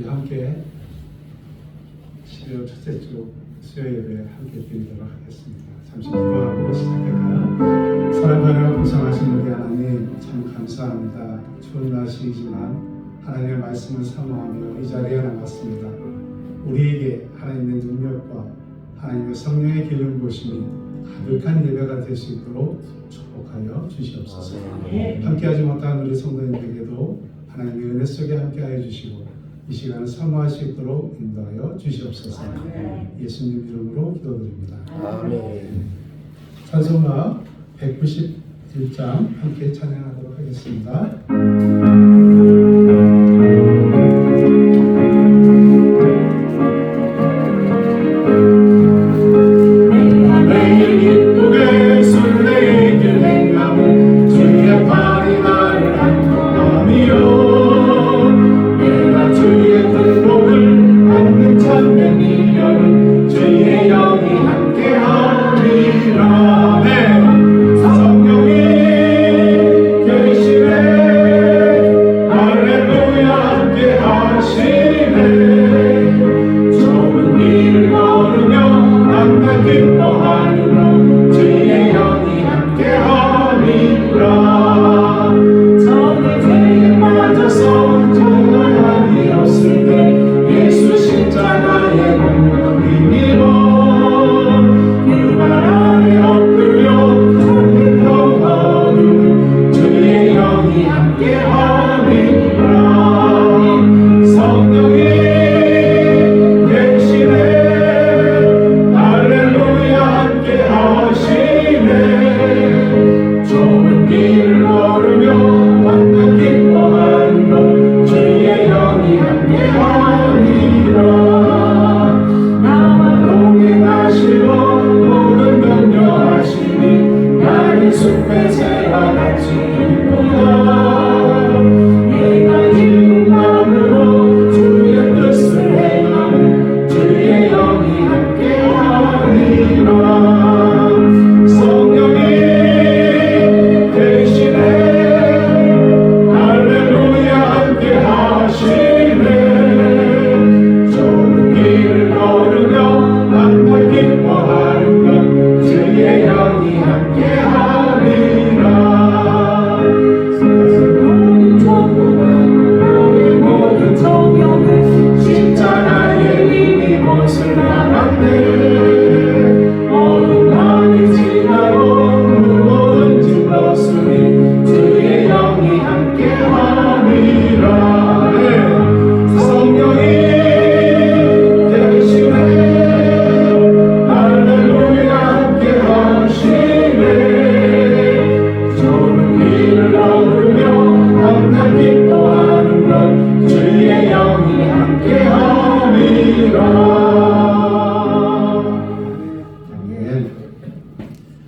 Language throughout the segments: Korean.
우리 함께 12월 첫째 주 수요 예배 함께 드리도록 하겠습니다. 잠시 기도하고 시작할까요? 사랑하며 풍성하신 우리 하나님 참 감사합니다. 추운 날씨이지만 하나님의 말씀을 사모하며 이 자리에 남았습니다. 우리에게 하나님의 능력과 하나님의 성령의 기름 부으심이 가득한 예배가 될 수 있도록 축복하여 주시옵소서. 함께하지 못한 우리 성도님에게도 하나님의 은혜 속에 함께하여 주시고 이 시간을 사모할 수 있도록 인도하여 주시옵소서. 예수님 이름으로 기도드립니다. 아멘. 찬송가 191장 함께 찬양하도록 하겠습니다.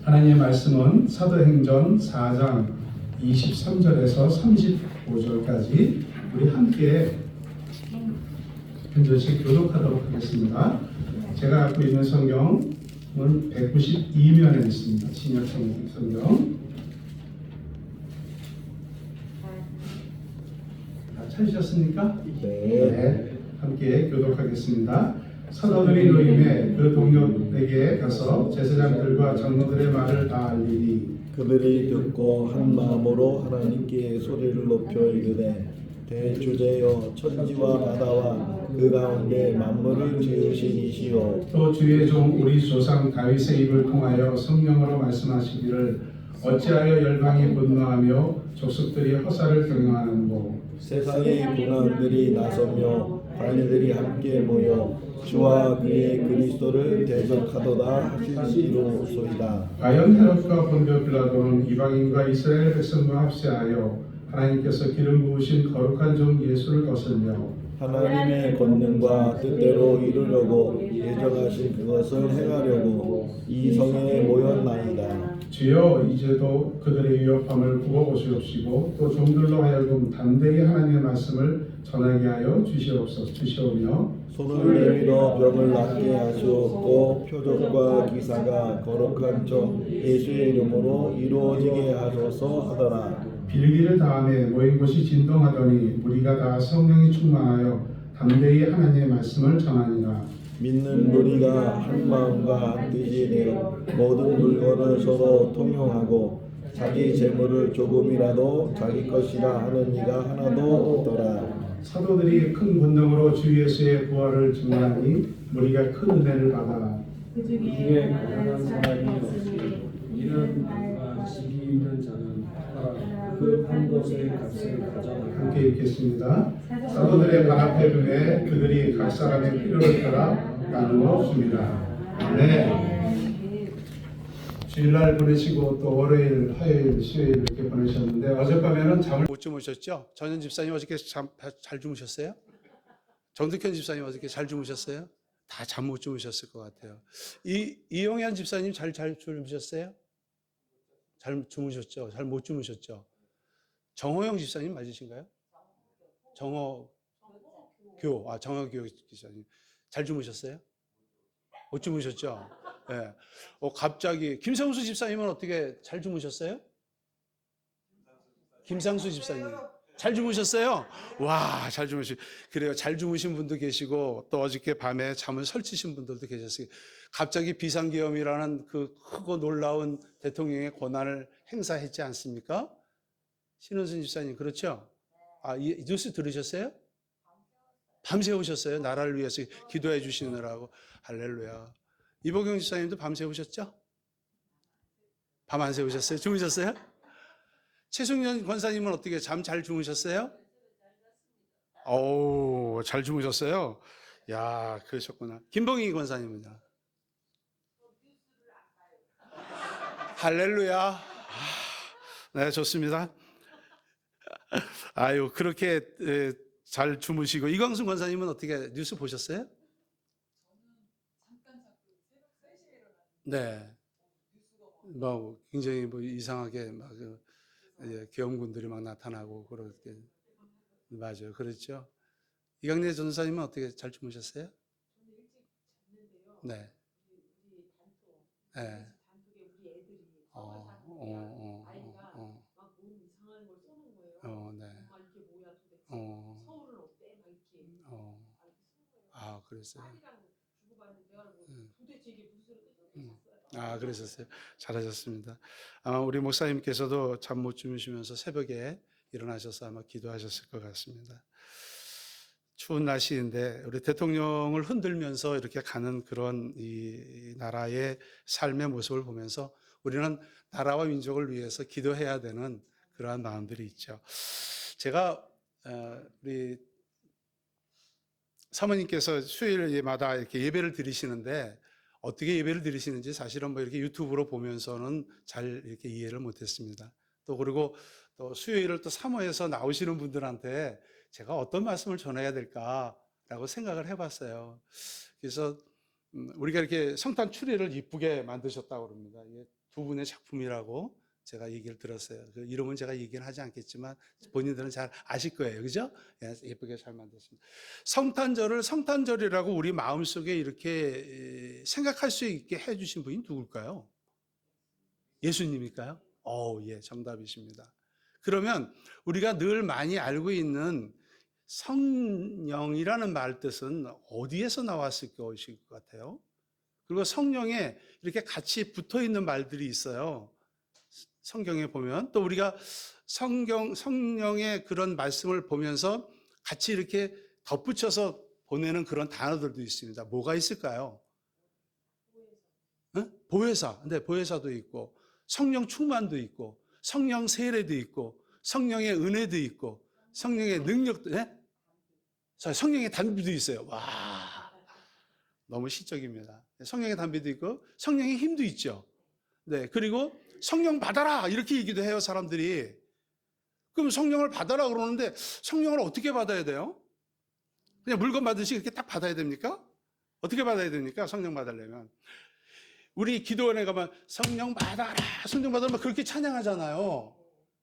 하나님의 말씀은 사도행전 4장 23절에서 35절까지 우리 함께 한 절씩 교독하도록 하겠습니다. 제가 갖고 있는 성경은 192면에 있습니다. 신약 성경. 다 찾으셨습니까? 네. 함께 교독하겠습니다. 사도들이 노임에 그 동료에게 가서 제사장들과 장로들의 말을 다 알리니 그들이 듣고 한 마음으로 하나님께 소리를 높여 이르되 대주제여 천지와 바다와 그 가운데 만물을 지으신 이시오 또 주의 종 우리 조상 다윗의 입을 통하여 성령으로 말씀하시기를 어찌하여 열방이 분노하며 족속들이 허사를 경영하는고 세상의 군왕들이 나서며 관리들이 함께 모여 주와 그의 그리스도를 대적하도다 하시리로소이다. 과연 헤롯과 본디오 빌라도는 이방인과 이스라엘 백성과 합세하여 하나님께서 기름 부으신 거룩한 종 예수를 거슬며 하나님의 권능과 뜻대로 이루려고 예정하신 그것을 행하려고 이 성에 모였나이다. 주여 이제도 그들의 위협함을 굽어보시옵시고 또 종들로 하여금 담대히 하나님의 말씀을 전하게 하여 주시오며 손을 내밀어 병을 낫게 하시옵고 표적과 기사가 거룩한 종 예수의 이름으로 이루어지게 하소서 하더라. 빌기를 다음에 모인 곳이 진동하더니 무리가 다 성령이 충만하여 담대히 하나님의 말씀을 전하니라. 믿는 무리가 한 마음과 한 뜻이 되어 모든 물건을 서로 통용하고 자기 재물을 조금이라도 자기 것이라 하는 이가 하나도 없더라. 사도들이 큰 권능으로 주 예수의 부활을 증언하니 무리가 큰 은혜를 받아 그 중에 가난한 사람이 없으니 이는 누가 집이 있는 자는 팔아 그 한 곳의 값을 가져가라. 함께 읽겠습니다. 사도들의 발 앞에 두매 그들이 각 사람의 필요를 따라 나누어 줍니다. 네. 주일날 보내시고 또 월요일, 화요일, 수요일 이렇게 보내셨는데 어젯밤에는 잠을 못 주무셨죠? 전현 집사님 어저께 잘 주무셨어요? 정득현 집사님 어저께 잘 주무셨어요? 다 잠 못 주무셨을 것 같아요. 이용현 집사님 잘 주무셨어요? 잘 주무셨죠? 잘 못 주무셨죠? 정호영 집사님 맞으신가요? 정호교 집사님 잘 주무셨어요? 못 주무셨죠? 네. 갑자기 김성수 집사님은 어떻게 잘 주무셨어요? 김상수 집사님 잘 주무셨어요? 와, 잘 주무시. 그래요. 잘 주무신 분도 계시고 또 어저께 밤에 잠을 설치신 분들도 계셨어요. 갑자기 비상계엄이라는 그 크고 놀라운 대통령의 권한을 행사했지 않습니까? 신원순 집사님 그렇죠? 이 뉴스 들으셨어요? 밤새우셨어요. 나라를 위해서 기도해 주시느라고. 할렐루야. 이보경 집사님도 밤새우셨죠? 밤 안 새우셨어요? 주무셨어요? 최승년 권사님은 어떻게 잠 잘 주무셨어요? 오, 잘 주무셨어요? 야, 그러셨구나. 김봉희 권사님은요? 할렐루야. 네, 좋습니다. 아유, 그렇게 잘 주무시고. 이광순 권사님은 어떻게 뉴스 보셨어요? 네. 뭐 굉장히 뭐 이상하게 막 계엄군들이 막 나타나고 그렇게 맞아요. 그렇죠. 이강래 전사님은 어떻게 잘 주무셨어요? 네. 네. 그랬어요. 그러셨어요. 잘하셨습니다. 아마 우리 목사님께서도 잠 못 주무시면서 새벽에 일어나셔서 아마 기도하셨을 것 같습니다. 추운 날씨인데 우리 대통령을 흔들면서 이렇게 가는 그런 이 나라의 삶의 모습을 보면서 우리는 나라와 민족을 위해서 기도해야 되는 그러한 마음들이 있죠. 제가 우리 사모님께서 수요일마다 이렇게 예배를 드리시는데 어떻게 예배를 드리시는지 사실은 뭐 이렇게 유튜브로 보면서는 잘 이렇게 이해를 못했습니다. 또 그리고 또 수요일을 또 사모해서 나오시는 분들한테 제가 어떤 말씀을 전해야 될까라고 생각을 해봤어요. 그래서 우리가 이렇게 성탄 추리를 이쁘게 만드셨다고 그럽니다. 이게 두 분의 작품이라고 제가 얘기를 들었어요. 그 이름은 제가 얘기는 하지 않겠지만 본인들은 잘 아실 거예요. 그죠? 예쁘게 잘 만들었습니다. 성탄절을 성탄절이라고 우리 마음속에 이렇게 생각할 수 있게 해주신 분이 누굴까요? 예수님일까요? 예, 정답이십니다. 그러면 우리가 늘 많이 알고 있는 성령이라는 말 뜻은 어디에서 나왔을 것일 것 같아요? 그리고 성령에 이렇게 같이 붙어 있는 말들이 있어요. 성경에 보면 또 우리가 성령의 그런 말씀을 보면서 같이 이렇게 덧붙여서 보내는 그런 단어들도 있습니다. 뭐가 있을까요? 보혜사. 네, 보혜사도 있고 성령 충만도 있고 성령 세례도 있고 성령의 은혜도 있고 성령의 능력도 성령의 단비도 있어요. 와, 너무 시적입니다. 성령의 단비도 있고 성령의 힘도 있죠. 네, 그리고 성령 받아라 이렇게 얘기도 해요, 사람들이. 그럼 성령을 받아라 그러는데 성령을 어떻게 받아야 돼요? 그냥 물건 받으시 이렇게 딱 받아야 됩니까? 어떻게 받아야 됩니까? 성령 받으려면 우리 기도원에 가면 성령 받아라, 성령 받아라 그렇게 찬양하잖아요.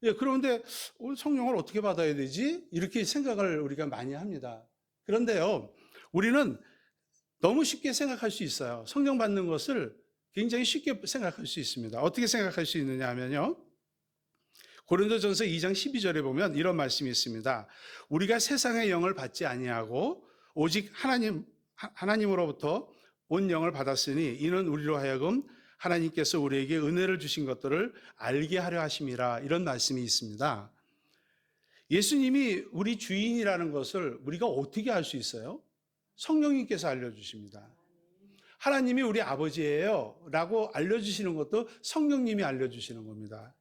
예, 그런데 성령을 어떻게 받아야 되지? 이렇게 생각을 우리가 많이 합니다. 그런데요, 우리는 너무 쉽게 생각할 수 있어요. 성령 받는 것을 굉장히 쉽게 생각할 수 있습니다. 어떻게 생각할 수 있느냐 하면요, 고린도전서 2장 12절에 보면 이런 말씀이 있습니다. 우리가 세상의 영을 받지 아니하고 오직 하나님으로부터 온 영을 받았으니 이는 우리로 하여금 하나님께서 우리에게 은혜를 주신 것들을 알게 하려 하심이라. 이런 말씀이 있습니다. 예수님이 우리 주인이라는 것을 우리가 어떻게 알 수 있어요? 성령님께서 알려주십니다. 하나님이 우리 아버지예요 라고 알려주시는 것도 성령님이 알려주시는 겁니다.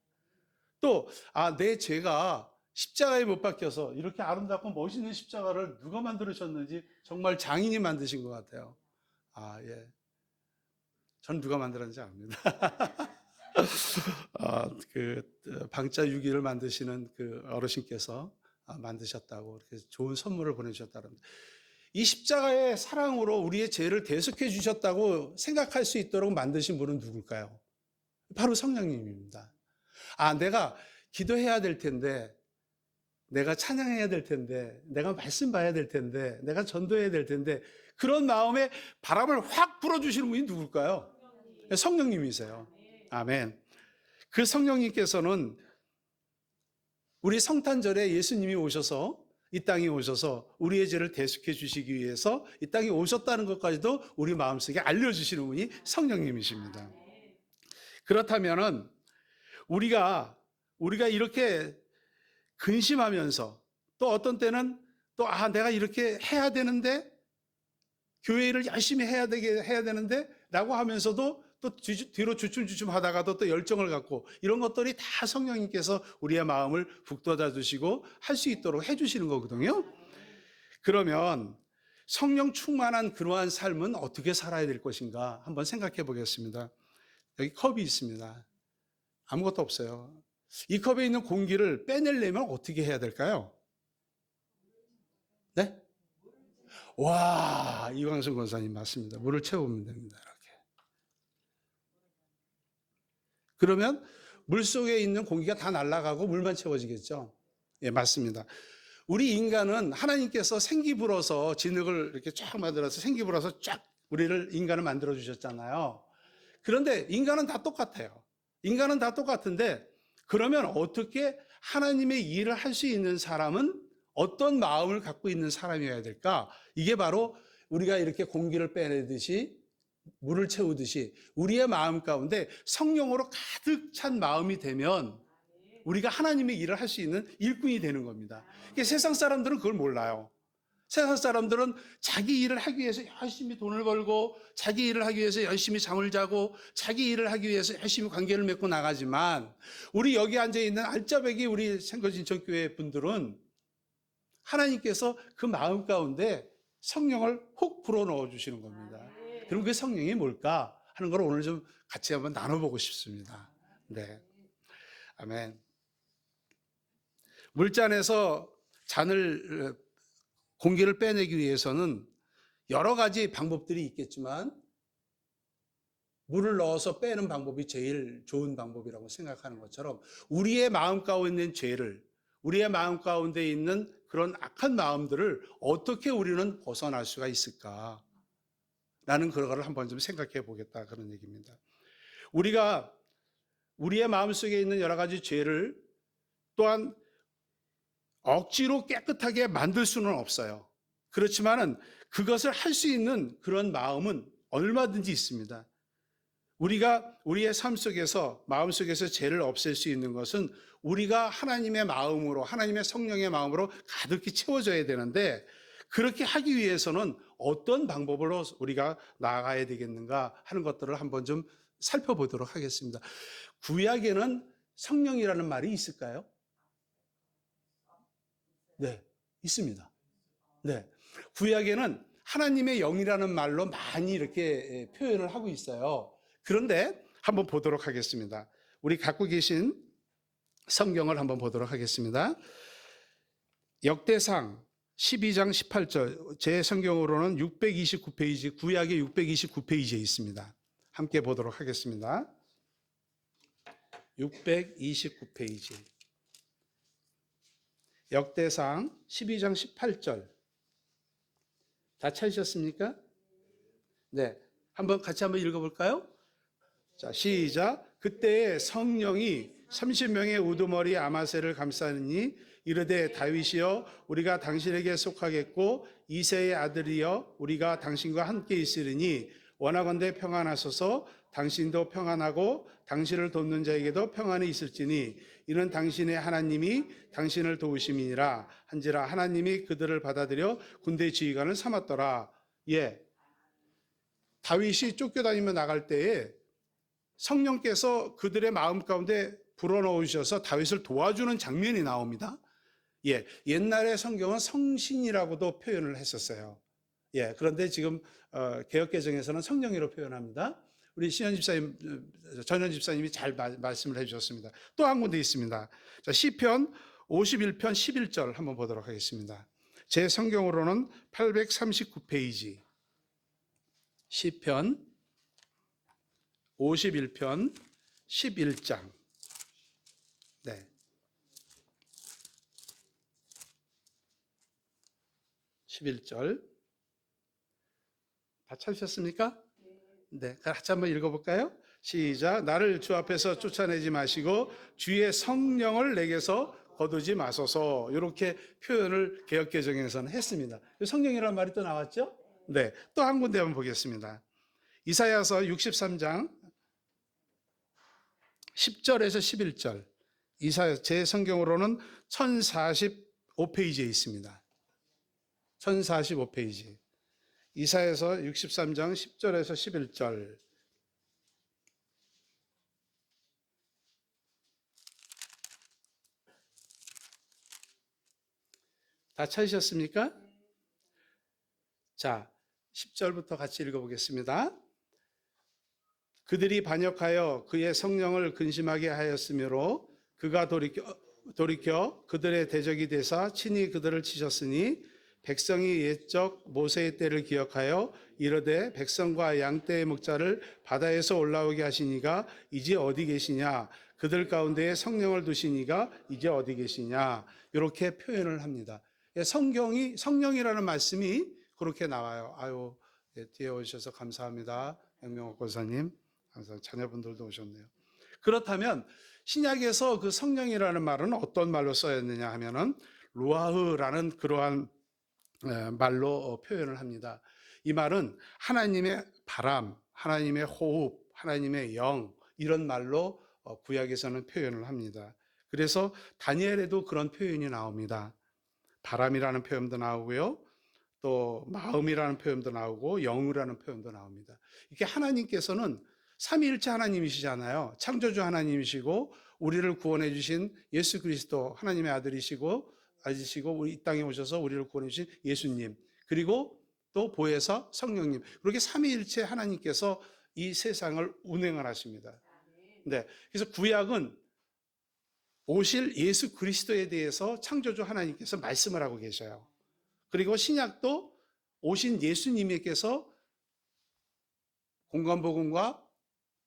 또 내 죄가 십자가에 못 박혀서 이렇게 아름답고 멋있는 십자가를 누가 만들으셨는지 정말 장인이 만드신 것 같아요. 예. 전 누가 만들었는지 압니다. 방자 유기를 만드시는 그 어르신께서 만드셨다고 이렇게 좋은 선물을 보내주셨다는데, 이 십자가의 사랑으로 우리의 죄를 대속해 주셨다고 생각할 수 있도록 만드신 분은 누굴까요? 바로 성령님입니다. 내가 기도해야 될 텐데, 내가 찬양해야 될 텐데, 내가 말씀 봐야 될 텐데, 내가 전도해야 될 텐데, 그런 마음에 바람을 확 불어주시는 분이 누굴까요? 성령님이세요. 아멘. 그 성령님께서는 우리 성탄절에 예수님이 오셔서 이 땅에 오셔서 우리의 죄를 대속해 주시기 위해서 이 땅에 오셨다는 것까지도 우리 마음속에 알려주시는 분이 성령님이십니다. 그렇다면은 우리가 이렇게 근심하면서, 또 어떤 때는 또 내가 이렇게 해야 되는데, 교회를 열심히 해야 되는데 라고 하면서도 또 뒤로 주춤주춤 하다가도 또 열정을 갖고, 이런 것들이 다 성령님께서 우리의 마음을 북돋아 주시고 할 수 있도록 해주시는 거거든요. 그러면 성령 충만한 그러한 삶은 어떻게 살아야 될 것인가 한번 생각해 보겠습니다. 여기 컵이 있습니다. 아무것도 없어요. 이 컵에 있는 공기를 빼내려면 어떻게 해야 될까요? 네? 와, 이광순 권사님 맞습니다. 물을 채우면 됩니다. 이렇게. 그러면 물 속에 있는 공기가 다 날아가고 물만 채워지겠죠? 예, 맞습니다. 우리 인간은 하나님께서 생기 불어서 진흙을 이렇게 쫙 만들어서 생기 불어서 쫙 우리를 인간을 만들어 주셨잖아요. 그런데 인간은 다 똑같아요. 인간은 다 똑같은데, 그러면 어떻게 하나님의 일을 할 수 있는 사람은 어떤 마음을 갖고 있는 사람이어야 될까? 이게 바로 우리가 이렇게 공기를 빼내듯이 물을 채우듯이 우리의 마음 가운데 성령으로 가득 찬 마음이 되면 우리가 하나님의 일을 할 수 있는 일꾼이 되는 겁니다. 세상 사람들은 그걸 몰라요. 세상 사람들은 자기 일을 하기 위해서 열심히 돈을 벌고, 자기 일을 하기 위해서 열심히 잠을 자고, 자기 일을 하기 위해서 열심히 관계를 맺고 나가지만, 우리 여기 앉아있는 알짜배기 우리 생거진천교회 분들은 하나님께서 그 마음 가운데 성령을 훅 불어넣어 주시는 겁니다. 그럼 그 성령이 뭘까 하는 걸 오늘 좀 같이 한번 나눠보고 싶습니다. 네. 아멘. 물잔에서 공기를 빼내기 위해서는 여러 가지 방법들이 있겠지만, 물을 넣어서 빼는 방법이 제일 좋은 방법이라고 생각하는 것처럼, 우리의 마음 가운데 있는 죄를, 우리의 마음 가운데 있는 그런 악한 마음들을 어떻게 우리는 벗어날 수가 있을까? 라는 그거를 한번 좀 생각해 보겠다, 그런 얘기입니다. 우리가 우리의 마음속에 있는 여러 가지 죄를 또한 억지로 깨끗하게 만들 수는 없어요. 그렇지만은 그것을 할 수 있는 그런 마음은 얼마든지 있습니다. 우리가 우리의 삶 속에서, 마음 속에서 죄를 없앨 수 있는 것은 우리가 하나님의 마음으로, 하나님의 성령의 마음으로 가득히 채워져야 되는데, 그렇게 하기 위해서는 어떤 방법으로 우리가 나아가야 되겠는가 하는 것들을 한번 좀 살펴보도록 하겠습니다. 구약에는 성령이라는 말이 있을까요? 네, 있습니다. 네. 구약에는 하나님의 영이라는 말로 많이 이렇게 표현을 하고 있어요. 그런데 한번 보도록 하겠습니다. 우리 갖고 계신 성경을 한번 보도록 하겠습니다. 역대상 12장 18절, 제 성경으로는 629페이지, 구약의 629페이지에 있습니다. 함께 보도록 하겠습니다. 629페이지. 역대상 12장 18절. 다 찾으셨습니까? 네. 같이 한번 읽어볼까요? 자, 시작. 그때 성령이 30명의 우두머리 아마새를 감싸느니 이르되 다윗이여 우리가 당신에게 속하겠고 이새의 아들이여 우리가 당신과 함께 있으리니 원하건대 평안하소서. 당신도 평안하고 당신을 돕는 자에게도 평안이 있을지니 이는 당신의 하나님이 당신을 도우심이니라 한지라. 하나님이 그들을 받아들여 군대 지휘관을 삼았더라. 예, 다윗이 쫓겨다니며 나갈 때에 성령께서 그들의 마음 가운데 불어넣으셔서 다윗을 도와주는 장면이 나옵니다. 예, 옛날에 성경은 성신이라고도 표현을 했었어요. 예, 그런데 지금 개역개정에서는 성령이로 표현합니다. 우리 신현 집사님, 전현 집사님이 잘 말씀을 해주셨습니다. 또 한 군데 있습니다. 자, 시편 51편 11절 한번 보도록 하겠습니다. 제 성경으로는 839페이지. 시편 51편 11장. 네. (11절) 다 찾으셨습니까? 네, 같이 한번 읽어볼까요? 시작. 나를 주 앞에서 쫓아내지 마시고 주의 성령을 내게서 거두지 마소서. 이렇게 표현을 개역개정에서는 했습니다. 성령이라는 말이 또 나왔죠? 네, 또 한 군데 한번 보겠습니다. 이사야서 63장 10절에서 11절. 이사야 제 성경으로는 1045페이지에 있습니다. 1045페이지. 이사야서 63장 10절에서 11절. 다 찾으셨습니까? 자, 10절부터 같이 읽어보겠습니다. 그들이 반역하여 그의 성령을 근심하게 하였으므로 그가 돌이켜 그들의 대적이 되사 친히 그들을 치셨으니 백성이 옛적 모세의 때를 기억하여 이르되 백성과 양떼의 목자를 바다에서 올라오게 하시니가 이제 어디 계시냐. 그들 가운데에 성령을 두시니가 이제 어디 계시냐. 이렇게 표현을 합니다. 성령이라는 말씀이 그렇게 나와요. 아유, 네, 뒤에 오셔서 감사합니다. 영명옥 권사님, 항상 자녀분들도 오셨네요. 그렇다면 신약에서 그 성령이라는 말은 어떤 말로 써였느냐 하면은 루아흐라는 그러한 말로 표현을 합니다. 이 말은 하나님의 바람, 하나님의 호흡, 하나님의 영, 이런 말로 구약에서는 표현을 합니다. 그래서 다니엘에도 그런 표현이 나옵니다. 바람이라는 표현도 나오고요, 또 마음이라는 표현도 나오고 영이라는 표현도 나옵니다. 이게 하나님께서는 삼위일체 하나님이시잖아요. 창조주 하나님이시고 우리를 구원해 주신 예수 그리스도 하나님의 아들이시고 우리 이 땅에 오셔서 우리를 구원해 주신 예수님, 그리고 또 보혜사 성령님, 그렇게 삼위일체 하나님께서 이 세상을 운행을 하십니다. 네, 그래서 구약은 오실 예수 그리스도에 대해서 창조주 하나님께서 말씀을 하고 계셔요. 그리고 신약도 오신 예수님께서 공관복음과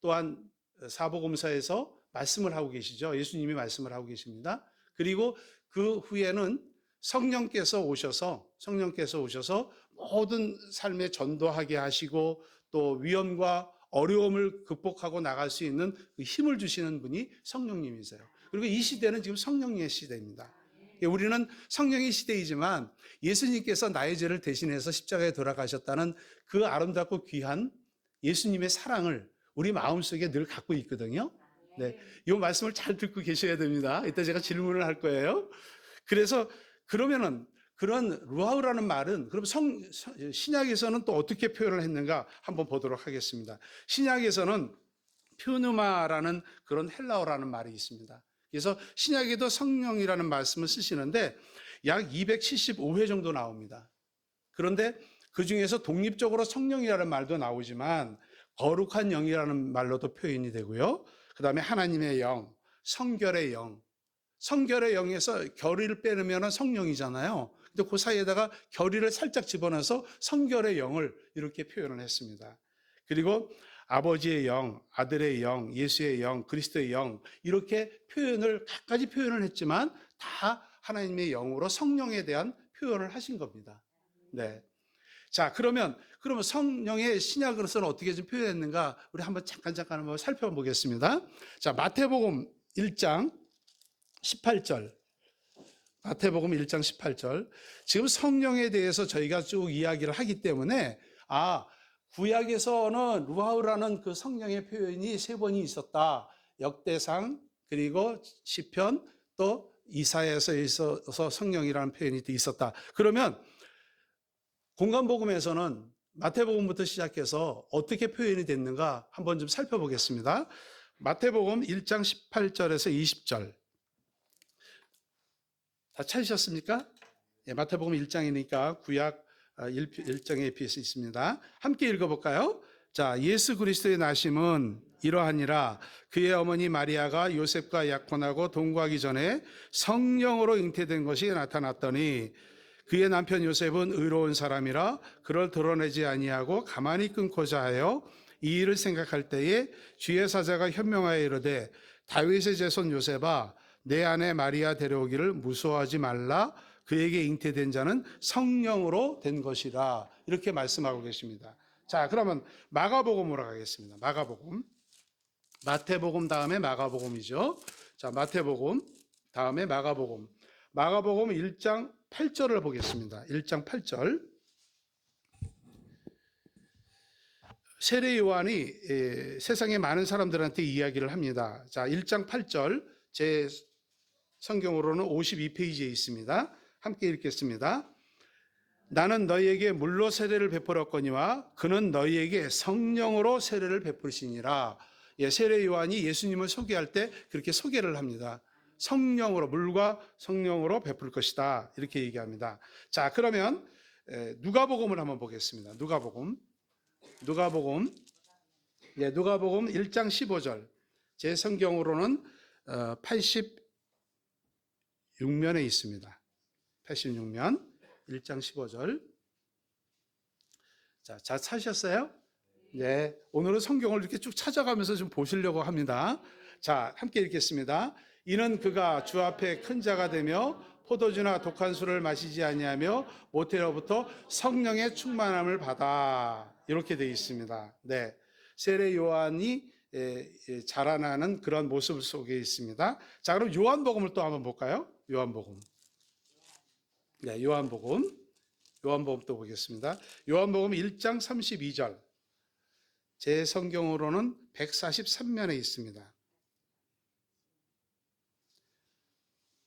또한 사복음서에서 말씀을 하고 계시죠. 예수님이 말씀을 하고 계십니다. 그리고 그 후에는 성령께서 오셔서 모든 삶에 전도하게 하시고 또 위험과 어려움을 극복하고 나갈 수 있는 그 힘을 주시는 분이 성령님이세요. 그리고 이 시대는 지금 성령의 시대입니다. 우리는 성령의 시대이지만 예수님께서 나의 죄를 대신해서 십자가에 돌아가셨다는 그 아름답고 귀한 예수님의 사랑을 우리 마음속에 늘 갖고 있거든요. 네, 이 말씀을 잘 듣고 계셔야 됩니다. 이따 제가 질문을 할 거예요. 그래서 그러면은 그런 루아우라는 말은 그럼 신약에서는 또 어떻게 표현을 했는가 한번 보도록 하겠습니다. 신약에서는 퓨누마라는 그런 헬라어라는 말이 있습니다. 그래서 신약에도 성령이라는 말씀을 쓰시는데 약 275회 정도 나옵니다. 그런데 그 중에서 독립적으로 성령이라는 말도 나오지만 거룩한 영이라는 말로도 표현이 되고요. 그 다음에 하나님의 영, 성결의 영, 성결의 영에서 결의를 빼놓으면 성령이잖아요. 근데 그 사이에다가 결의를 살짝 집어넣어서 성결의 영을 이렇게 표현을 했습니다. 그리고 아버지의 영, 아들의 영, 예수의 영, 그리스도의 영, 이렇게 각가지 표현을 했지만 다 하나님의 영으로 성령에 대한 표현을 하신 겁니다. 네. 자, 그러면 성령의 신약으로서는 어떻게 좀 표현했는가 우리 한번 잠깐 한번 살펴보겠습니다. 자, 마태복음 1장 18절. 마태복음 1장 18절. 지금 성령에 대해서 저희가 쭉 이야기를 하기 때문에 구약에서는 루하우라는 그 성령의 표현이 3번이 있었다. 역대상 그리고 시편 또 이사야에서 있어서 성령이라는 표현이 있었다. 그러면 공간복음에서는 마태복음부터 시작해서 어떻게 표현이 됐는가 한번 좀 살펴보겠습니다. 마태복음 1장 18절에서 20절. 다 찾으셨습니까? 예, 마태복음 1장이니까 구약 1장에 비해서 있습니다. 함께 읽어볼까요? 자, 예수 그리스도의 나심은 이러하니라. 그의 어머니 마리아가 요셉과 약혼하고 동거하기 전에 성령으로 잉태된 것이 나타났더니 그의 남편 요셉은 의로운 사람이라 그를 드러내지 아니하고 가만히 끊고자 하여 이 일을 생각할 때에 주의 사자가 현명하여 이르되 다윗의 자손 요셉아 내 아내 마리아 데려오기를 무서워하지 말라. 그에게 잉태된 자는 성령으로 된 것이라. 이렇게 말씀하고 계십니다. 자, 그러면 마가복음으로 가겠습니다. 마가복음. 마태복음 다음에 마가복음이죠. 자, 마태복음 다음에 마가복음. 마가복음 1장 8절을 보겠습니다. 1장 8절. 세례 요한이 세상의 많은 사람들한테 이야기를 합니다. 자, 1장 8절. 제 성경으로는 52페이지에 있습니다. 함께 읽겠습니다. 나는 너희에게 물로 세례를 베풀었거니와 그는 너희에게 성령으로 세례를 베풀시니라. 예, 세례 요한이 예수님을 소개할 때 그렇게 소개를 합니다. 성령으로, 물과 성령으로 베풀 것이다. 이렇게 얘기합니다. 자, 그러면 누가복음을 한번 보겠습니다. 누가복음 1장 15절. 제 성경으로는 86면에 있습니다. 86면 1장 15절. 자, 잘 찾으셨어요? 네. 오늘은 성경을 이렇게 쭉 찾아가면서 좀 보시려고 합니다. 자, 함께 읽겠습니다. 이는 그가 주 앞에 큰 자가 되며 포도주나 독한 술을 마시지 아니하며 모태로부터 성령의 충만함을 받아. 이렇게 되어 있습니다. 네. 세례 요한이 자라나는 그런 모습 속에 있습니다. 자, 그럼 요한복음을 또 한번 볼까요? 요한복음. 네, 요한복음 또 보겠습니다. 요한복음 1장 32절. 제 성경으로는 143면에 있습니다.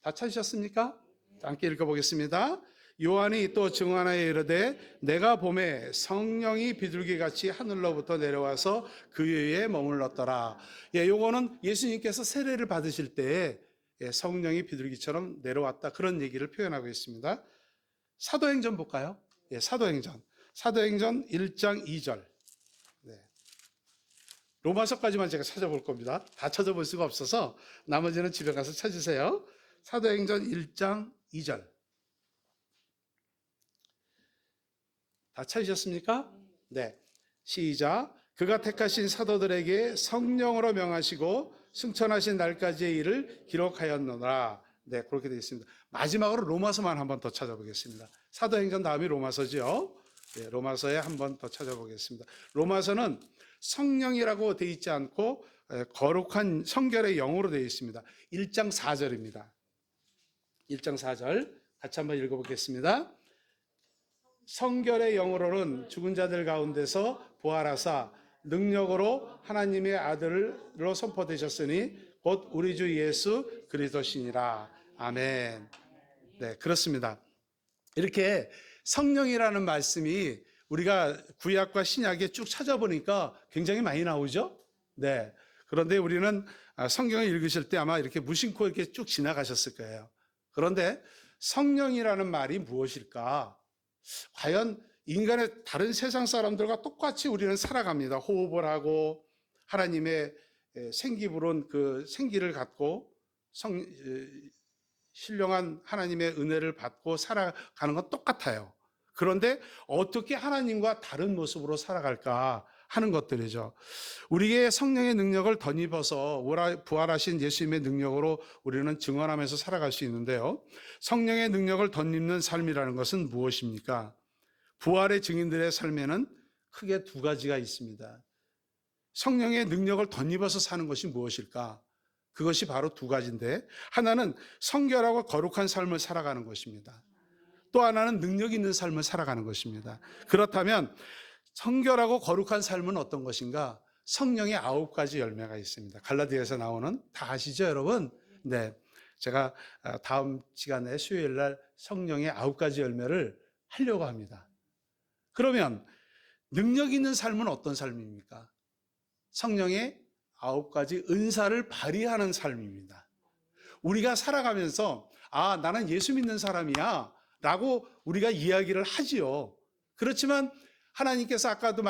다 찾으셨습니까? 함께 읽어보겠습니다. 요한이 또 증언하여 이르되 내가 봄에 성령이 비둘기같이 하늘로부터 내려와서 그 위에 머물렀더라. 예, 요거는 예수님께서 세례를 받으실 때에 성령이 비둘기처럼 내려왔다. 그런 얘기를 표현하고 있습니다. 사도행전 볼까요? 예, 사도행전 1장 2절. 네. 로마서까지만 제가 찾아볼 겁니다. 다 찾아볼 수가 없어서 나머지는 집에 가서 찾으세요. 사도행전 1장 2절. 다 찾으셨습니까? 네. 시작. 그가 택하신 사도들에게 성령으로 명하시고 승천하신 날까지의 일을 기록하였노라. 네, 그렇게 되어 있습니다. 마지막으로 로마서만 한 번 더 찾아보겠습니다. 사도행전 다음이 로마서죠. 네, 로마서에 한 번 더 찾아보겠습니다. 로마서는 성령이라고 되어 있지 않고 거룩한 성결의 영으로 되어 있습니다. 1장 4절입니다. 1장 4절 같이 한번 읽어보겠습니다. 성결의 영으로는 죽은 자들 가운데서 부활하사 능력으로 하나님의 아들로 선포되셨으니 곧 우리 주 예수 그리스도시니라. 아멘. 네, 그렇습니다. 이렇게 성령이라는 말씀이 우리가 구약과 신약에 쭉 찾아보니까 굉장히 많이 나오죠. 네. 그런데 우리는 성경을 읽으실 때 아마 이렇게 무심코 이렇게 쭉 지나가셨을 거예요. 그런데 성령이라는 말이 무엇일까? 과연 인간의 다른 세상 사람들과 똑같이 우리는 살아갑니다. 호흡을 하고 하나님의 생기부른 그 생기를 갖고 신령한 하나님의 은혜를 받고 살아가는 건 똑같아요. 그런데 어떻게 하나님과 다른 모습으로 살아갈까 하는 것들이죠. 우리의 성령의 능력을 덧입어서 부활하신 예수님의 능력으로 우리는 증언하면서 살아갈 수 있는데요. 성령의 능력을 덧입는 삶이라는 것은 무엇입니까? 부활의 증인들의 삶에는 크게 두 가지가 있습니다. 성령의 능력을 덧입어서 사는 것이 무엇일까? 그것이 바로 두 가지인데, 하나는 성결하고 거룩한 삶을 살아가는 것입니다. 또 하나는 능력 있는 삶을 살아가는 것입니다. 그렇다면 성결하고 거룩한 삶은 어떤 것인가? 성령의 9가지 열매가 있습니다. 갈라디아에서 나오는, 다 아시죠, 여러분? 네. 제가 다음 시간에 수요일 날 성령의 9가지 열매를 하려고 합니다. 그러면 능력 있는 삶은 어떤 삶입니까? 성령의 9가지 은사를 발휘하는 삶입니다. 우리가 살아가면서 나는 예수 믿는 사람이야 라고 우리가 이야기를 하지요. 그렇지만 하나님께서 아까도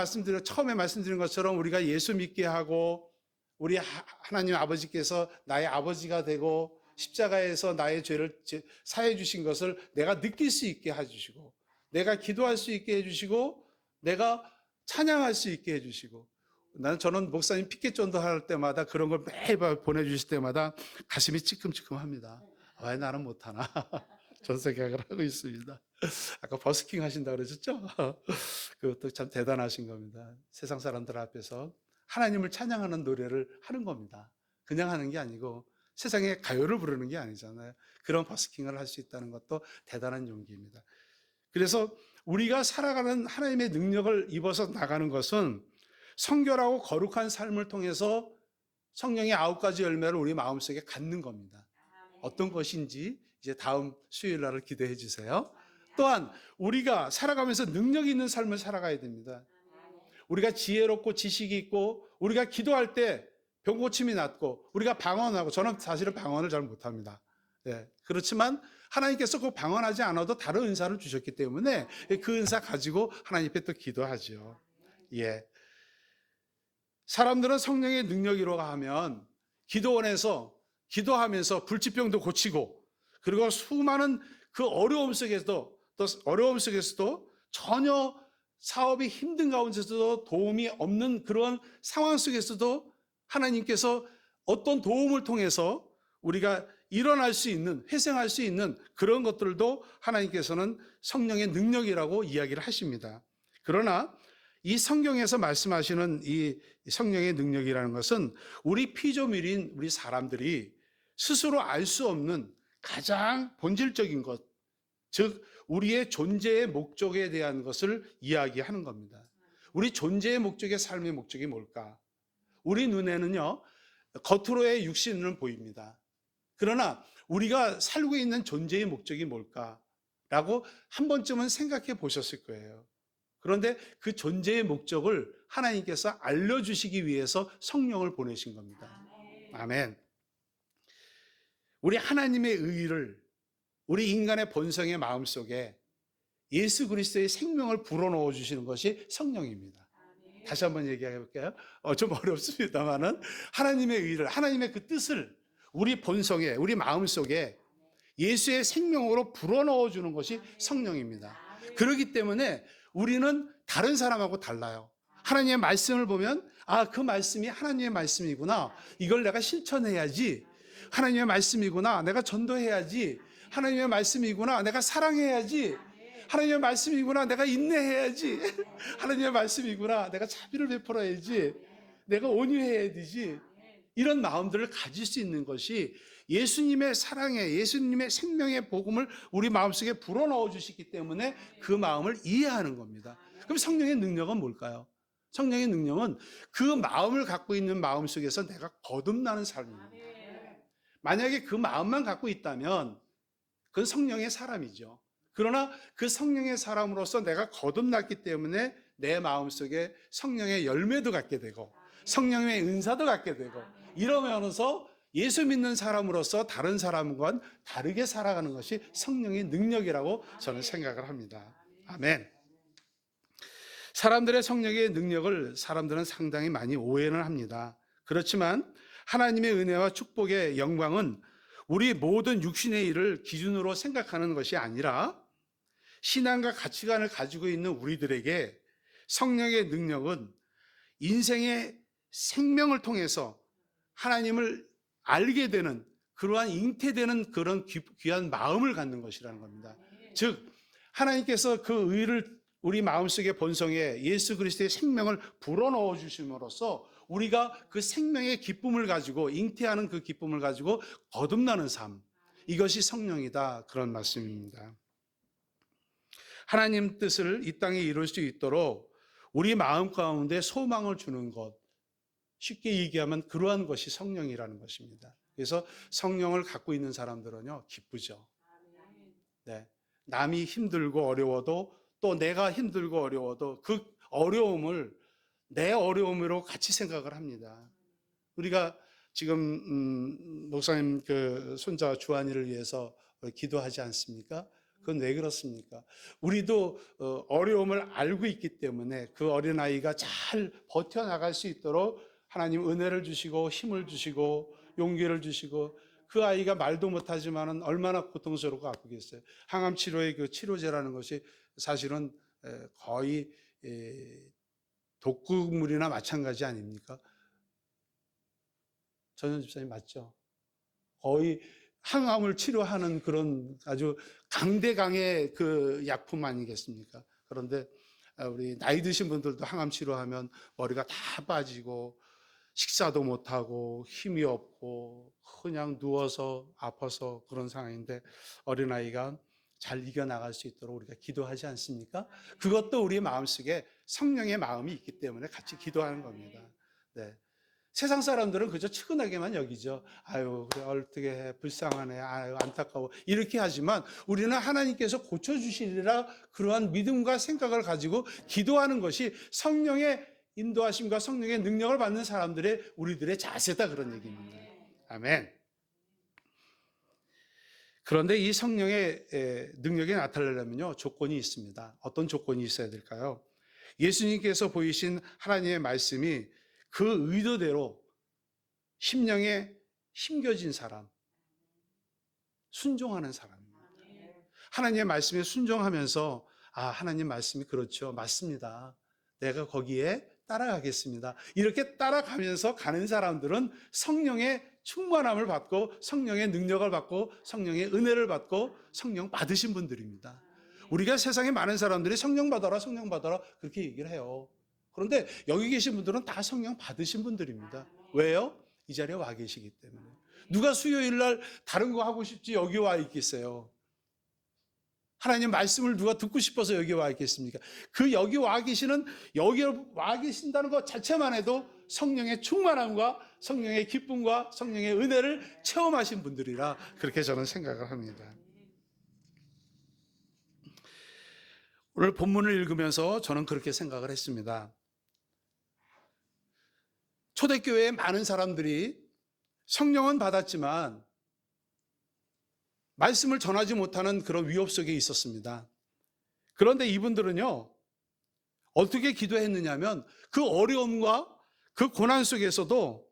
처음에 말씀드린 것처럼 우리가 예수 믿게 하고, 우리 하나님 아버지께서 나의 아버지가 되고 십자가에서 나의 죄를 사해 주신 것을 내가 느낄 수 있게 해주시고, 내가 기도할 수 있게 해주시고, 내가 찬양할 수 있게 해주시고, 저는 목사님 피켓 전도할 때마다 그런 걸 매일 보내주실 때마다 가슴이 찌끔찌끔합니다. 왜 나는 못하나? 전세계약을 하고 있습니다. 아까 버스킹 하신다 그러셨죠? 그것도 참 대단하신 겁니다. 세상 사람들 앞에서 하나님을 찬양하는 노래를 하는 겁니다. 그냥 하는 게 아니고 세상에 가요를 부르는 게 아니잖아요. 그런 버스킹을 할 수 있다는 것도 대단한 용기입니다. 그래서 우리가 살아가는 하나님의 능력을 입어서 나가는 것은 성결하고 거룩한 삶을 통해서 성령의 9가지 열매를 우리 마음속에 갖는 겁니다. 어떤 것인지 이제 다음 수요일 날을 기대해 주세요. 또한 우리가 살아가면서 능력 있는 삶을 살아가야 됩니다. 우리가 지혜롭고 지식이 있고, 우리가 기도할 때 병고침이 낫고, 우리가 방언하고, 저는 사실은 방언을 잘 못합니다. 그렇지만 하나님께서 그 방언하지 않아도 다른 은사를 주셨기 때문에 그 은사 가지고 하나님 앞에 또 기도하죠. 사람들은 성령의 능력이라고 하면 기도원에서 기도하면서 불치병도 고치고, 그리고 수많은 그 어려움 속에서도 전혀 사업이 힘든 가운데서도 도움이 없는 그런 상황 속에서도 하나님께서 어떤 도움을 통해서 우리가 일어날 수 있는, 회생할 수 있는 그런 것들도 하나님께서는 성령의 능력이라고 이야기를 하십니다. 그러나 이 성경에서 말씀하시는 이 성령의 능력이라는 것은 우리 피조물인 우리 사람들이 스스로 알 수 없는 가장 본질적인 것, 즉 우리의 존재의 목적에 대한 것을 이야기하는 겁니다. 우리 존재의 목적의 삶의 목적이 뭘까? 우리 눈에는요, 겉으로의 육신은 보입니다. 그러나 우리가 살고 있는 존재의 목적이 뭘까? 라고 한 번쯤은 생각해 보셨을 거예요. 그런데 그 존재의 목적을 하나님께서 알려주시기 위해서 성령을 보내신 겁니다. 아멘. 우리 하나님의 의를 우리 인간의 본성의 마음속에 예수 그리스도의 생명을 불어넣어 주시는 것이 성령입니다. 다시 한번 얘기해 볼게요. 좀 어렵습니다만은 하나님의 의를, 하나님의 그 뜻을 우리 본성에, 우리 마음속에 예수의 생명으로 불어넣어 주는 것이 성령입니다. 그렇기 때문에 우리는 다른 사람하고 달라요. 하나님의 말씀을 보면 그 말씀이 하나님의 말씀이구나. 이걸 내가 실천해야지. 하나님의 말씀이구나. 내가 전도해야지. 하나님의 말씀이구나. 내가 사랑해야지. 하나님의 말씀이구나. 내가 인내해야지. 하나님의 말씀이구나. 내가 자비를 베풀어야지. 내가 온유해야 되지. 이런 마음들을 가질 수 있는 것이 예수님의 사랑에, 예수님의 생명의 복음을 우리 마음속에 불어넣어 주시기 때문에 그 마음을 이해하는 겁니다. 그럼 성령의 능력은 뭘까요? 성령의 능력은 그 마음을 갖고 있는 마음 속에서 내가 거듭나는 삶입니다. 만약에 그 마음만 갖고 있다면 그건 성령의 사람이죠. 그러나 그 성령의 사람으로서 내가 거듭났기 때문에 내 마음 속에 성령의 열매도 갖게 되고 성령의 은사도 갖게 되고, 이러면서 예수 믿는 사람으로서 다른 사람과는 다르게 살아가는 것이 성령의 능력이라고 저는 생각을 합니다. 아멘. 사람들의 성령의 능력을 사람들은 상당히 많이 오해는 합니다. 그렇지만 하나님의 은혜와 축복의 영광은 우리 모든 육신의 일을 기준으로 생각하는 것이 아니라 신앙과 가치관을 가지고 있는 우리들에게 성령의 능력은 인생의 생명을 통해서 하나님을 알게 되는, 그러한 잉태되는 그런 귀한 마음을 갖는 것이라는 겁니다. 즉 하나님께서 그 의를 우리 마음속의 본성에 예수 그리스도의 생명을 불어넣어 주심으로써 우리가 그 생명의 기쁨을 가지고 잉태하는 그 기쁨을 가지고 거듭나는 삶, 이것이 성령이다, 그런 말씀입니다. 하나님 뜻을 이 땅에 이룰 수 있도록 우리 마음 가운데 소망을 주는 것, 쉽게 얘기하면 그러한 것이 성령이라는 것입니다. 그래서 성령을 갖고 있는 사람들은요, 기쁘죠. 네. 남이 힘들고 어려워도, 또 내가 힘들고 어려워도 그 어려움을 내 어려움으로 같이 생각을 합니다. 우리가 지금 목사님 그 손자 주한이를 위해서 기도하지 않습니까? 그건 왜 그렇습니까? 우리도 어려움을 알고 있기 때문에 그 어린아이가 잘 버텨나갈 수 있도록 하나님 은혜를 주시고 힘을 주시고 용기를 주시고, 그 아이가 말도 못하지만은 얼마나 고통스럽고 아프겠어요. 항암 치료의 그 치료제라는 것이 사실은 거의 독극물이나 마찬가지 아닙니까? 전현 집사님 맞죠? 거의 항암을 치료하는 그런 아주 강대강의 그 약품 아니겠습니까? 그런데 우리 나이 드신 분들도 항암 치료하면 머리가 다 빠지고 식사도 못하고 힘이 없고 그냥 누워서 아파서 그런 상황인데, 어린아이가 잘 이겨나갈 수 있도록 우리가 기도하지 않습니까? 그것도 우리 마음속에 성령의 마음이 있기 때문에 같이 기도하는 겁니다. 네. 세상 사람들은 그저 측은하게만 여기죠. 아유, 그래, 어떻게 해, 불쌍하네, 아유, 안타까워, 이렇게 하지만 우리는 하나님께서 고쳐주시리라 그러한 믿음과 생각을 가지고 기도하는 것이 성령의 인도하심과 성령의 능력을 받는 사람들의, 우리들의 자세다, 그런 얘기입니다. 아멘. 그런데 이 성령의 능력이 나타나려면요, 조건이 있습니다. 어떤 조건이 있어야 될까요? 예수님께서 보이신 하나님의 말씀이 그 의도대로 심령에 심겨진 사람, 순종하는 사람입니다. 하나님의 말씀에 순종하면서, 아, 하나님 말씀이 그렇죠, 맞습니다, 내가 거기에 따라가겠습니다, 이렇게 따라가면서 가는 사람들은 성령의 충만함을 받고 성령의 능력을 받고 성령의 은혜를 받고 성령 받으신 분들입니다. 우리가 세상에 많은 사람들이 성령 받아라, 성령 받아라, 그렇게 얘기를 해요. 그런데 여기 계신 분들은 다 성령 받으신 분들입니다. 왜요? 이 자리에 와 계시기 때문에. 누가 수요일 날 다른 거 하고 싶지 여기 와 있겠어요? 하나님 말씀을 누가 듣고 싶어서 여기 와 있겠습니까? 그 여기 와 계신다는 것 자체만 해도 성령의 충만함과 성령의 기쁨과 성령의 은혜를 체험하신 분들이라 그렇게 저는 생각을 합니다. 오늘 본문을 읽으면서 저는 그렇게 생각을 했습니다. 초대교회에 많은 사람들이 성령은 받았지만 말씀을 전하지 못하는 그런 위협 속에 있었습니다. 그런데 이분들은요, 어떻게 기도했느냐면 그 어려움과 그 고난 속에서도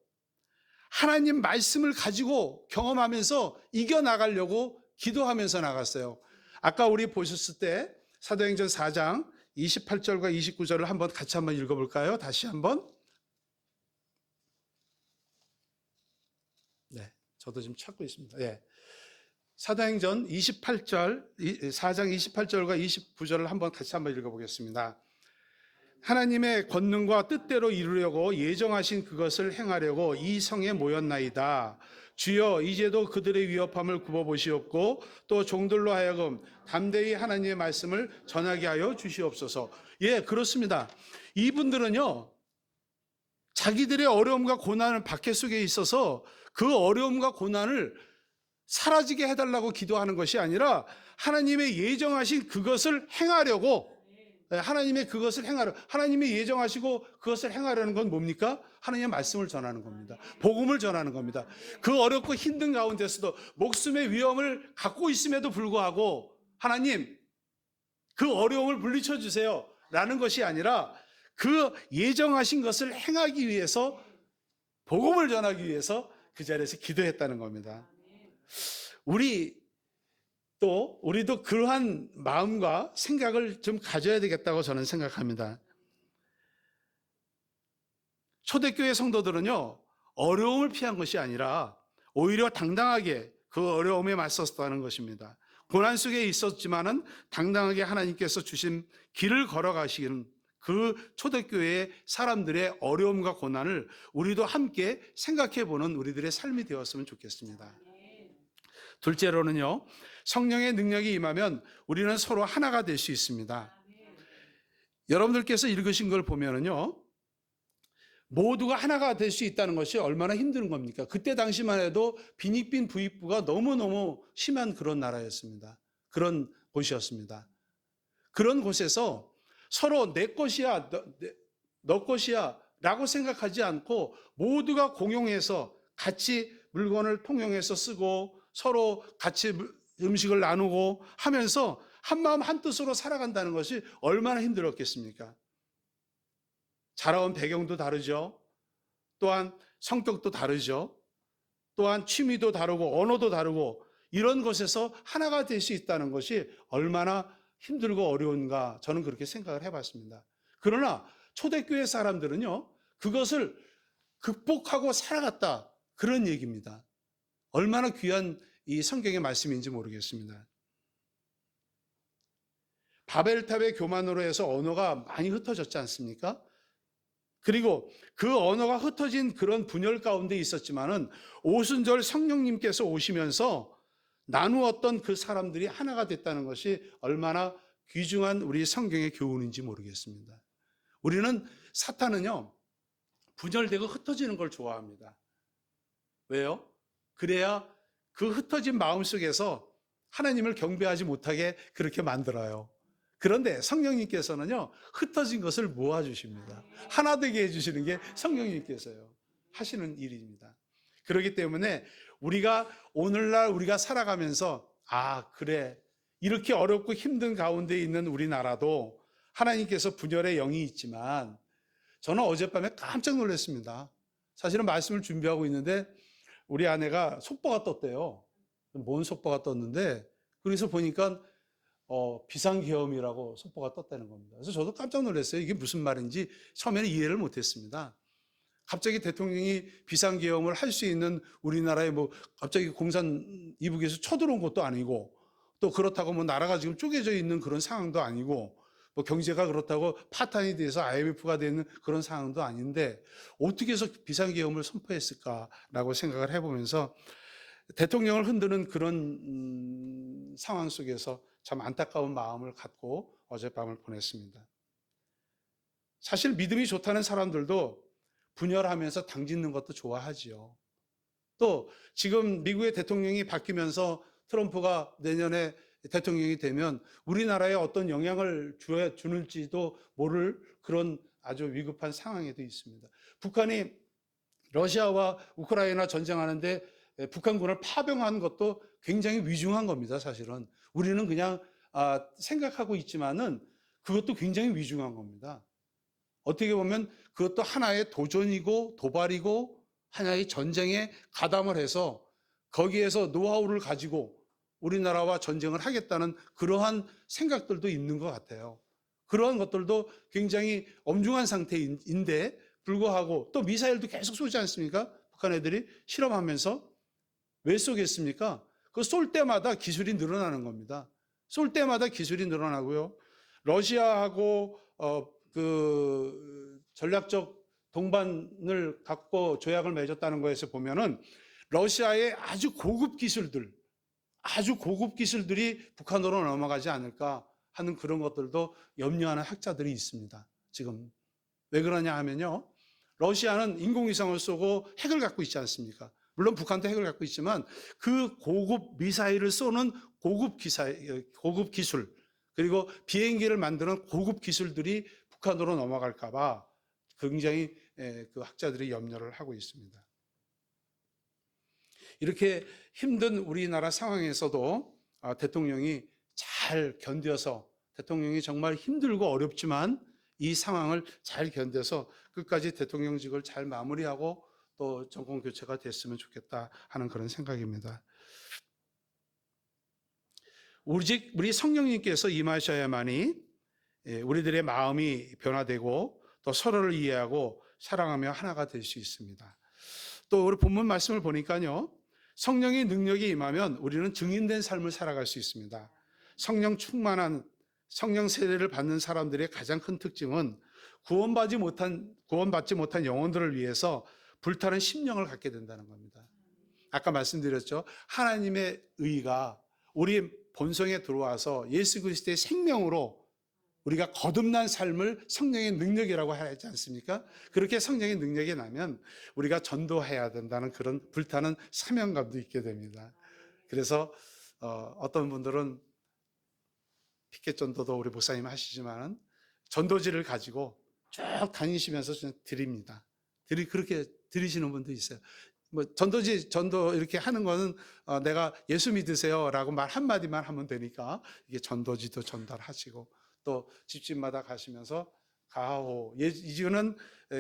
하나님 말씀을 가지고 경험하면서 이겨나가려고 기도하면서 나갔어요. 아까 우리 보셨을 때 사도행전 4장 28절과 29절을 같이 한번 읽어볼까요? 다시 한번. 네, 저도 지금 찾고 있습니다. 네. 사도행전 4장 28절과 29절을 같이 한번 읽어보겠습니다. 하나님의 권능과 뜻대로 이루려고 예정하신 그것을 행하려고 이 성에 모였나이다. 주여, 이제도 그들의 위협함을 굽어보시옵고 또 종들로 하여금 담대히 하나님의 말씀을 전하게 하여 주시옵소서. 예, 그렇습니다. 이분들은요, 자기들의 어려움과 고난을 박해 속에 있어서 그 어려움과 고난을 사라지게 해달라고 기도하는 것이 아니라 하나님의 예정하신 그것을 행하려고, 하나님이 예정하시고 그것을 행하려는 건 뭡니까? 하나님의 말씀을 전하는 겁니다. 복음을 전하는 겁니다. 그 어렵고 힘든 가운데서도 목숨의 위험을 갖고 있음에도 불구하고 하나님, 그 어려움을 물리쳐 주세요 라는 것이 아니라 그 예정하신 것을 행하기 위해서, 복음을 전하기 위해서 그 자리에서 기도했다는 겁니다. 우리도 그러한 마음과 생각을 좀 가져야 되겠다고 저는 생각합니다. 초대교회 성도들은요, 어려움을 피한 것이 아니라 오히려 당당하게 그 어려움에 맞섰다는 것입니다. 고난 속에 있었지만은 당당하게 하나님께서 주신 길을 걸어가시는 그 초대교회의 사람들의 어려움과 고난을 우리도 함께 생각해보는 우리들의 삶이 되었으면 좋겠습니다. 둘째로는요, 성령의 능력이 임하면 우리는 서로 하나가 될 수 있습니다. 여러분들께서 읽으신 걸 보면은요, 모두가 하나가 될 수 있다는 것이 얼마나 힘든 겁니까? 그때 당시만 해도 빈익빈 부익부가 너무너무 심한 그런 나라였습니다. 그런 곳이었습니다. 그런 곳에서 서로 내 것이야, 너 것이야 라고 생각하지 않고 모두가 공용해서 같이 물건을 통용해서 쓰고 서로 같이 음식을 나누고 하면서 한마음 한뜻으로 살아간다는 것이 얼마나 힘들었겠습니까? 자라온 배경도 다르죠. 또한 성격도 다르죠. 또한 취미도 다르고 언어도 다르고 이런 것에서 하나가 될 수 있다는 것이 얼마나 힘들고 어려운가 저는 그렇게 생각을 해봤습니다. 그러나 초대교회 사람들은요, 그것을 극복하고 살아갔다 그런 얘기입니다. 얼마나 귀한 이 성경의 말씀인지 모르겠습니다. 바벨탑의 교만으로 해서 언어가 많이 흩어졌지 않습니까? 그리고 그 언어가 흩어진 그런 분열 가운데 있었지만은 오순절 성령님께서 오시면서 나누었던 그 사람들이 하나가 됐다는 것이 얼마나 귀중한 우리 성경의 교훈인지 모르겠습니다. 우리는 사탄은요, 분열되고 흩어지는 걸 좋아합니다. 왜요? 그래야 그 흩어진 마음 속에서 하나님을 경배하지 못하게 그렇게 만들어요. 그런데 성령님께서는요, 흩어진 것을 모아주십니다. 하나 되게 해주시는 게 성령님께서요, 하시는 일입니다. 그렇기 때문에 우리가 오늘날 우리가 살아가면서 그래, 이렇게 어렵고 힘든 가운데 있는 우리나라도 하나님께서 분열의 영이 있지만 저는 어젯밤에 깜짝 놀랐습니다. 사실은 말씀을 준비하고 있는데 우리 아내가 속보가 떴대요. 뭔 속보가 떴는데 그래서 보니까 비상계엄이라고 속보가 떴다는 겁니다. 그래서 저도 깜짝 놀랐어요. 이게 무슨 말인지 처음에는 이해를 못했습니다. 갑자기 대통령이 비상계엄을 할 수 있는 우리나라에 갑자기 공산 이북에서 쳐들어온 것도 아니고 또 그렇다고 나라가 지금 쪼개져 있는 그런 상황도 아니고 경제가 그렇다고 파탄이 돼서 IMF가 되는 그런 상황도 아닌데 어떻게 해서 비상계엄을 선포했을까라고 생각을 해보면서 대통령을 흔드는 그런 상황 속에서 참 안타까운 마음을 갖고 어젯밤을 보냈습니다. 사실 믿음이 좋다는 사람들도 분열하면서 당짓는 것도 좋아하지요. 또 지금 미국의 대통령이 바뀌면서 트럼프가 내년에 대통령이 되면 우리나라에 어떤 영향을 주는지도 모를 그런 아주 위급한 상황에도 있습니다. 북한이 러시아와 우크라이나 전쟁하는데 북한군을 파병한 것도 굉장히 위중한 겁니다. 사실은 우리는 그냥 생각하고 있지만은 그것도 굉장히 위중한 겁니다. 어떻게 보면 그것도 하나의 도전이고 도발이고 하나의 전쟁에 가담을 해서 거기에서 노하우를 가지고 우리나라와 전쟁을 하겠다는 그러한 생각들도 있는 것 같아요. 그러한 것들도 굉장히 엄중한 상태인데 불구하고 또 미사일도 계속 쏘지 않습니까? 북한 애들이 실험하면서 왜 쏘겠습니까? 그 쏠 때마다 기술이 늘어나는 겁니다. 쏠 때마다 기술이 늘어나고요. 러시아하고 그 전략적 동반을 갖고 조약을 맺었다는 거에서 보면은 러시아의 아주 고급 기술들이 북한으로 넘어가지 않을까 하는 그런 것들도 염려하는 학자들이 있습니다. 지금 왜 그러냐 하면요, 러시아는 인공위성을 쏘고 핵을 갖고 있지 않습니까? 물론 북한도 핵을 갖고 있지만 그 고급 미사일을 쏘는 고급 기술 그리고 비행기를 만드는 고급 기술들이 북한으로 넘어갈까 봐 굉장히 그 학자들이 염려를 하고 있습니다. 이렇게 힘든 우리나라 상황에서도 대통령이 잘 견뎌서 대통령이 정말 힘들고 어렵지만 이 상황을 잘 견뎌서 끝까지 대통령직을 잘 마무리하고 또 정권 교체가 됐으면 좋겠다 하는 그런 생각입니다. 우리 성령님께서 임하셔야만이 우리들의 마음이 변화되고 또 서로를 이해하고 사랑하며 하나가 될 수 있습니다. 또 우리 본문 말씀을 보니까요, 성령의 능력이 임하면 우리는 증인된 삶을 살아갈 수 있습니다. 성령 충만한 성령 세례를 받는 사람들의 가장 큰 특징은 구원받지 못한 영혼들을 위해서 불타는 심령을 갖게 된다는 겁니다. 아까 말씀드렸죠. 하나님의 의가 우리 본성에 들어와서 예수 그리스도의 생명으로 우리가 거듭난 삶을 성령의 능력이라고 하지 않습니까? 그렇게 성령의 능력이 나면 우리가 전도해야 된다는 그런 불타는 사명감도 있게 됩니다. 그래서 어떤 분들은 피켓 전도도 우리 목사님 하시지만 전도지를 가지고 쭉 다니시면서 그냥 드립니다. 그렇게 드리시는 분도 있어요. 뭐 전도 이렇게 하는 거는 내가 예수 믿으세요라고 말 한마디만 하면 되니까 이게 전도지도 전달하시고 또 집집마다 가시면서 가호 이제는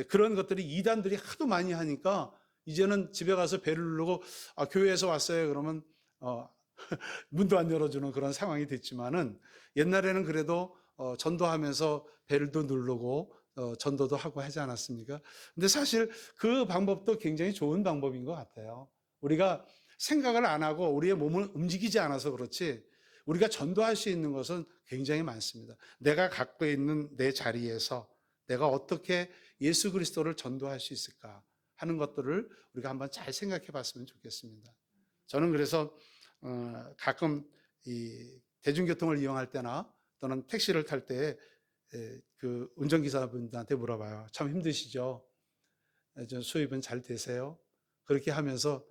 그런 것들이 이단들이 하도 많이 하니까 이제는 집에 가서 배를 누르고 교회에서 왔어요 그러면 문도 안 열어주는 그런 상황이 됐지만은 옛날에는 그래도 전도하면서 벨도 누르고 전도도 하고 하지 않았습니까? 근데 사실 그 방법도 굉장히 좋은 방법인 것 같아요. 우리가 생각을 안 하고 우리의 몸을 움직이지 않아서 그렇지 우리가 전도할 수 있는 것은 굉장히 많습니다. 내가 갖고 있는 내 자리에서 내가 어떻게 예수 그리스도를 전도할 수 있을까 하는 것들을 우리가 한번 잘 생각해 봤으면 좋겠습니다. 저는 그래서 가끔 이 대중교통을 이용할 때나 또는 택시를 탈 때 그 운전기사분들한테 물어봐요. 참 힘드시죠? 수입은 잘 되세요? 그렇게 하면서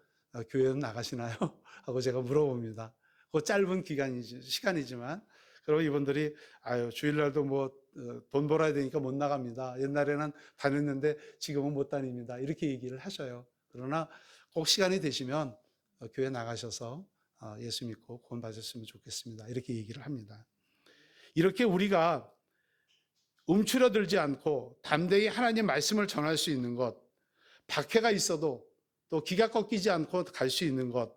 교회는 나가시나요? 하고 제가 물어봅니다. 그 짧은 시간이지만 그럼 이분들이 주일날도 뭐 돈 벌어야 되니까 못 나갑니다. 옛날에는 다녔는데 지금은 못 다닙니다. 이렇게 얘기를 하셔요. 그러나 꼭 시간이 되시면 교회 나가셔서 예수 믿고 구원 받으셨으면 좋겠습니다. 이렇게 얘기를 합니다. 이렇게 우리가 움츠러들지 않고 담대히 하나님 말씀을 전할 수 있는 것, 박해가 있어도 또 기가 꺾이지 않고 갈 수 있는 것,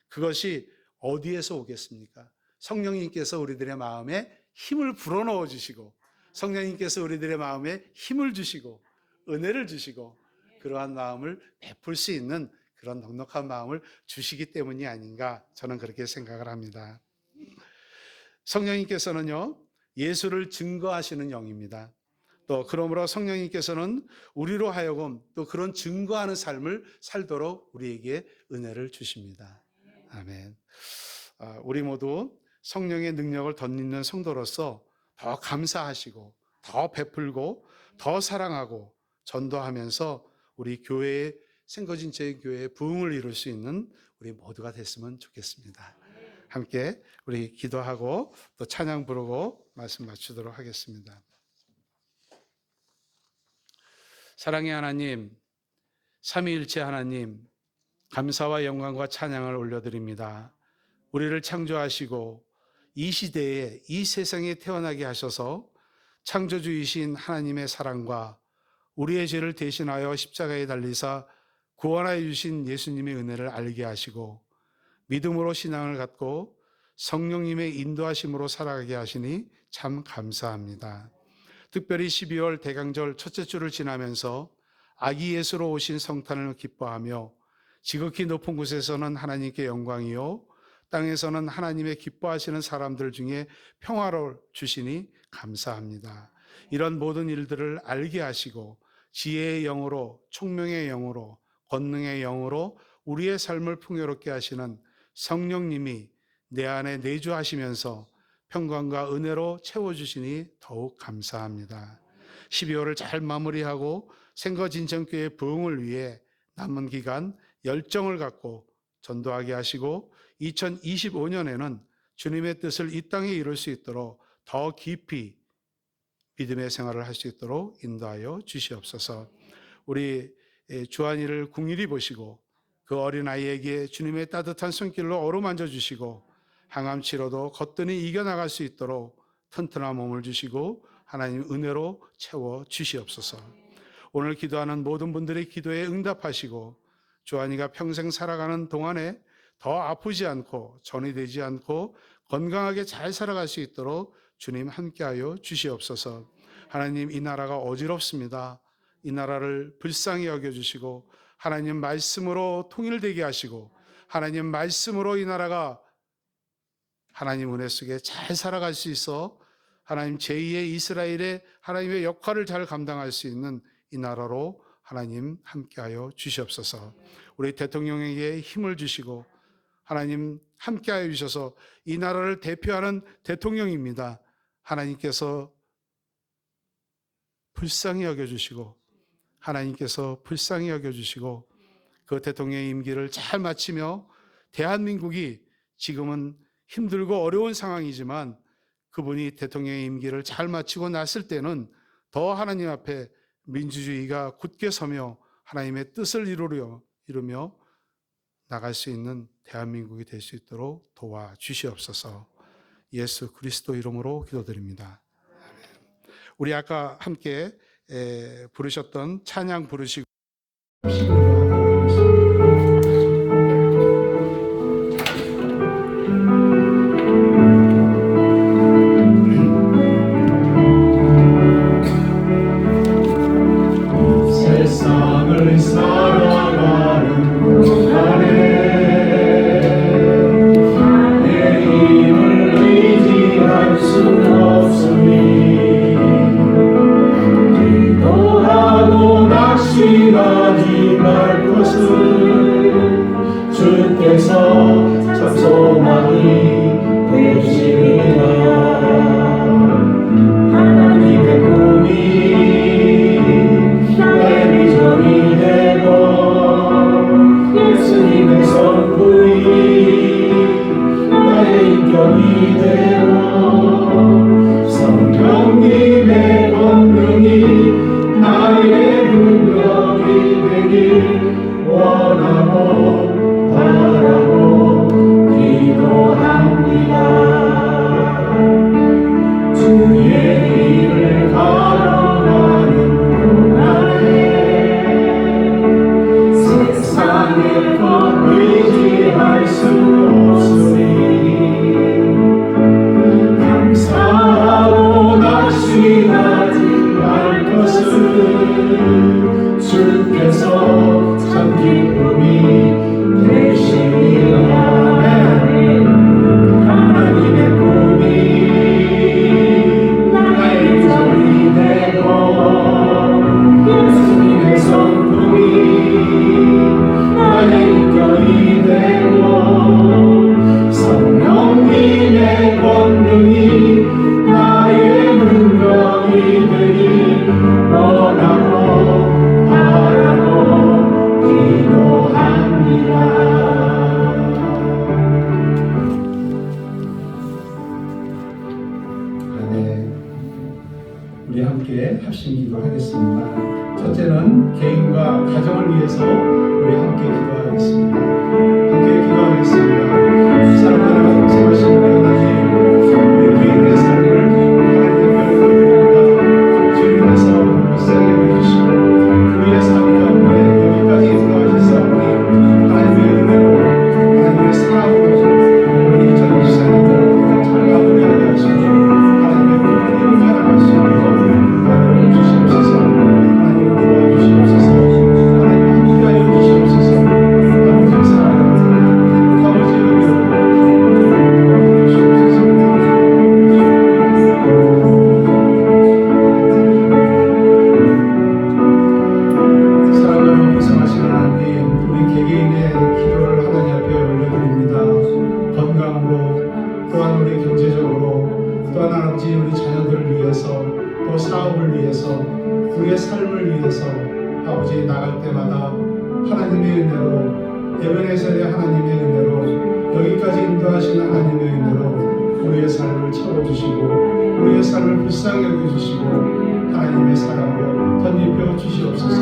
그것이 어디에서 오겠습니까? 성령님께서 우리들의 마음에 힘을 불어넣어 주시고 성령님께서 우리들의 마음에 힘을 주시고 은혜를 주시고 그러한 마음을 베풀 수 있는 그런 넉넉한 마음을 주시기 때문이 아닌가 저는 그렇게 생각을 합니다. 성령님께서는요 예수를 증거하시는 영입니다. 또 그러므로 성령님께서는 우리로 하여금 또 그런 증거하는 삶을 살도록 우리에게 은혜를 주십니다. 아멘. 우리 모두 성령의 능력을 덧입는 성도로서 더 감사하시고 더 베풀고 더 사랑하고 전도하면서 우리 교회의 생거진체의 교회의 부흥을 이룰 수 있는 우리 모두가 됐으면 좋겠습니다. 함께 우리 기도하고 또 찬양 부르고 말씀 마치도록 하겠습니다. 사랑의 하나님, 삼위일체 하나님, 감사와 영광과 찬양을 올려드립니다. 우리를 창조하시고 이 시대에 이 세상에 태어나게 하셔서 창조주이신 하나님의 사랑과 우리의 죄를 대신하여 십자가에 달리사 구원하여 주신 예수님의 은혜를 알게 하시고 믿음으로 신앙을 갖고 성령님의 인도하심으로 살아가게 하시니 참 감사합니다. 특별히 12월 대강절 첫째 주를 지나면서 아기 예수로 오신 성탄을 기뻐하며 지극히 높은 곳에서는 하나님께 영광이요 땅에서는 하나님의 기뻐하시는 사람들 중에 평화를 주시니 감사합니다. 이런 모든 일들을 알게 하시고 지혜의 영으로 총명의 영으로 권능의 영으로 우리의 삶을 풍요롭게 하시는 성령님이 내 안에 내주하시면서 평강과 은혜로 채워주시니 더욱 감사합니다. 12월을 잘 마무리하고 생거진정교회 부흥을 위해 남은 기간 열정을 갖고 전도하게 하시고 2025년에는 주님의 뜻을 이 땅에 이룰 수 있도록 더 깊이 믿음의 생활을 할 수 있도록 인도하여 주시옵소서. 우리 주한이를 궁일이 보시고 그 어린아이에게 주님의 따뜻한 손길로 어루만져 주시고 항암 치료도 거뜬히 이겨나갈 수 있도록 튼튼한 몸을 주시고 하나님 은혜로 채워 주시옵소서. 오늘 기도하는 모든 분들의 기도에 응답하시고 주한이가 평생 살아가는 동안에 더 아프지 않고 전이 되지 않고 건강하게 잘 살아갈 수 있도록 주님 함께하여 주시옵소서. 하나님 이 나라가 어지럽습니다. 이 나라를 불쌍히 여겨주시고 하나님 말씀으로 통일되게 하시고 하나님 말씀으로 이 나라가 하나님 은혜 속에 잘 살아갈 수 있어 하나님 제2의 이스라엘의 하나님의 역할을 잘 감당할 수 있는 이 나라로 하나님 함께하여 주시옵소서. 우리 대통령에게 힘을 주시고 하나님 함께하여 주셔서 이 나라를 대표하는 대통령입니다. 하나님께서 불쌍히 여겨주시고 하나님께서 불쌍히 여겨주시고 그 대통령의 임기를 잘 마치며 대한민국이 지금은 힘들고 어려운 상황이지만 그분이 대통령의 임기를 잘 마치고 났을 때는 더 하나님 앞에 민주주의가 굳게 서며 하나님의 뜻을 이루며 나갈 수 있는 대한민국이 될 수 있도록 도와주시옵소서. 예수 그리스도 이름으로 기도드립니다. 우리 아까 함께 부르셨던 찬양 부르시고 세상을 살아가는 동안에 내 힘을 의지할 수 없으니 기도하고 낙심하지 말 것을 주께서 참 소망이 되시리라. 하나님의 꿈이 나의 비전이 되고 예수님의 선부이 나의 인격이 되고 성령님의 권능이 나의 능력이 되길 원하고 바라고 기도합니다. 주의 길을 걸어가는 세상의 것 의지할 수 없으니 감사하고 낙심하지 말 것을 주께서 참 기쁨이 되시리라. 하나님의 꿈이 나의 비전이 되고 예수님의 성품이 나의 인격이 되고 성령님의 권능이 나의 능력이 되길 원하고 바라고 기도합니다. 우리 함께 합심 기도하겠습니다. 첫째는 개인과 가정을 위해서 우리 함께 기도하겠습니다. 함께 기도하겠습니다. 사랑하는 동생하신 하나님, 우리 개인의 삶을 하나님의 주님께서 불쌍히 여기시고 우리의 삶 가운데 여기까지 인도하셔서 우리 하나님의 은혜로 하나님의 사랑으로 우리 2024년도 잘 마무리하게 하시고 하나님의 꿈을 이루게 하시고 주시옵소서. 하나님 도와주시옵소서. 하나님 함께하여 주시옵소서. 아버지의 사랑으로 아버지의 은혜로 주시옵소서. 사랑하는 불쌍하신 하나님, 우리 개개인의 기도를 하나님 앞에 올려드립니다. 건강으로 또한 우리 경제적으로 또한 아버지 우리 자녀들을 위해서 또 사업을 위해서 우리의 삶을 위해서 아버지 나갈 때마다 하나님의 은혜로 에베네셀의 하나님의 은혜로 여기까지 인도하시는 하나님의 은혜로 우리의 삶을 채워주시고 우리의 삶을 불쌍히 여겨주시고 하나님의 사랑으로 덧입혀 주시옵소서.